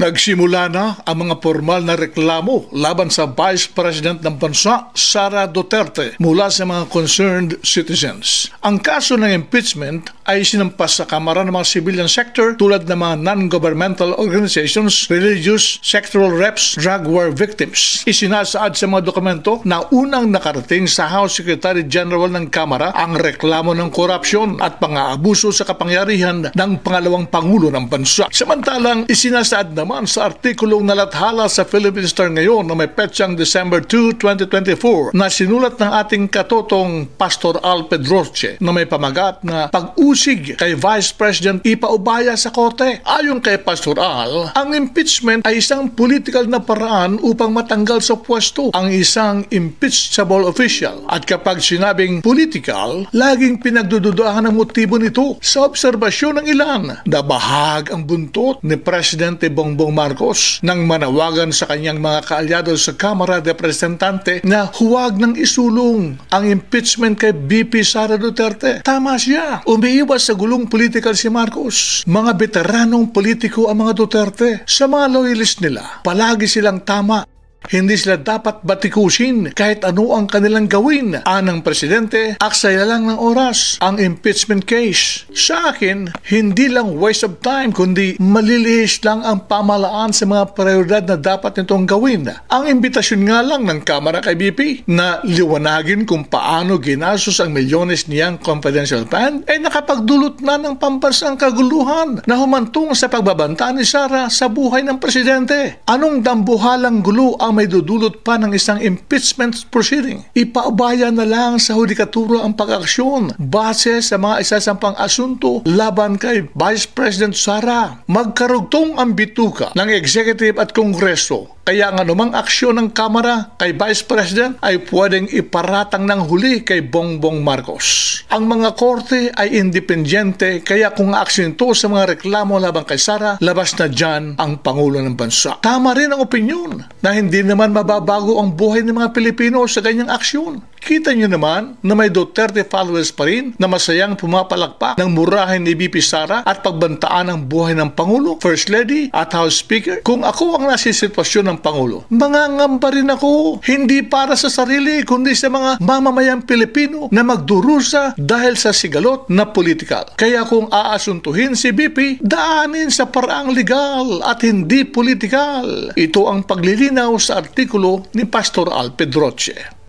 Nagsimula na ang mga formal na reklamo laban sa Vice President ng bansa, Sara Duterte, mula sa mga concerned citizens. Ang kaso ng impeachment ay sinampas sa Kamara ng mga civilian sector tulad ng mga non-governmental organizations, religious, sectoral reps, drug war victims. Isinasaad sa mga dokumento na unang nakarating sa House Secretary General ng Kamara ang reklamo ng korupsyon at pang-aabuso sa kapangyarihan ng pangalawang Pangulo ng bansa. Samantalang isinasaad naman sa artikulong nalathala sa Philippine Star ngayon na may petsang December 2, 2024 na sinulat ng ating katotong Pastor Al Pedroche na may pamagat na pag-usig kay Vice President ipaubaya sa korte. Ayon kay Pastor Al, ang impeachment ay isang political na paraan upang matanggal sa pwesto ang isang impeachable official. At kapag sinabing political, laging pinagdududahan ang motibo nito. Sa obserbasyon ng ilan, nabahag ang buntot ni Presidente Bongbong Marcos nang manawagan sa kanyang mga kaalyado sa Kamara de Representante na huwag nang isulong ang impeachment kay VP Sara Duterte. Tama siya. Umiiwas sa gulong political si Marcos. Mga veteranong politiko ang mga Duterte. Sa mga loyalist nila, palagi silang tama. Hindi sila dapat batikusin kahit ano ang kanilang gawin. Anang presidente, aksaya lang ng oras ang impeachment case. Sa akin, hindi lang waste of time kundi malilihis lang ang pamahalaan sa mga prioridad na dapat nitong gawin. Ang imbitasyon nga lang ng Kamara kay BP na liwanagin kung paano ginastos ang milyones niyang confidential fund ay nakapagdulot na ng pambansang kaguluhan na humantong sa pagbabanta ni Sara sa buhay ng presidente. Anong dambuhalang gulo ang may dudulot pa ng isang impeachment proceeding? Ipaubaya na lang sa hudikatura ang pag-aksyon base sa mga isasampang asunto laban kay Vice President Sara. Magkarugtong ang bituka ng executive at kongreso. Kaya ang anumang aksyon ng Kamara kay Vice President ay pwedeng iparatang ng huli kay Bongbong Marcos. Ang mga korte ay independyente kaya kung aksyon ito sa mga reklamo laban kay Sara, labas na dyan ang Pangulo ng Bansa. Tama rin ang opinyon na hindi naman mababago ang buhay ng mga Pilipino sa ganyang aksyon. Kita nyo naman na may Duterte followers pa rin na masayang pumapalakpak ng murahin ni VP Sara at pagbantaan ang buhay ng Pangulo, First Lady at House Speaker. Kung ako ang nasa sitwasyon ng Pangulo, mangangamba rin ako, hindi para sa sarili kundi sa mga mamamayang Pilipino na magdurusa dahil sa sigalot na politikal. Kaya kung aasuntuhin si VP, daanin sa paraang legal at hindi politikal. Ito ang paglilinaw sa artikulo ni Pastor Al Pedroche.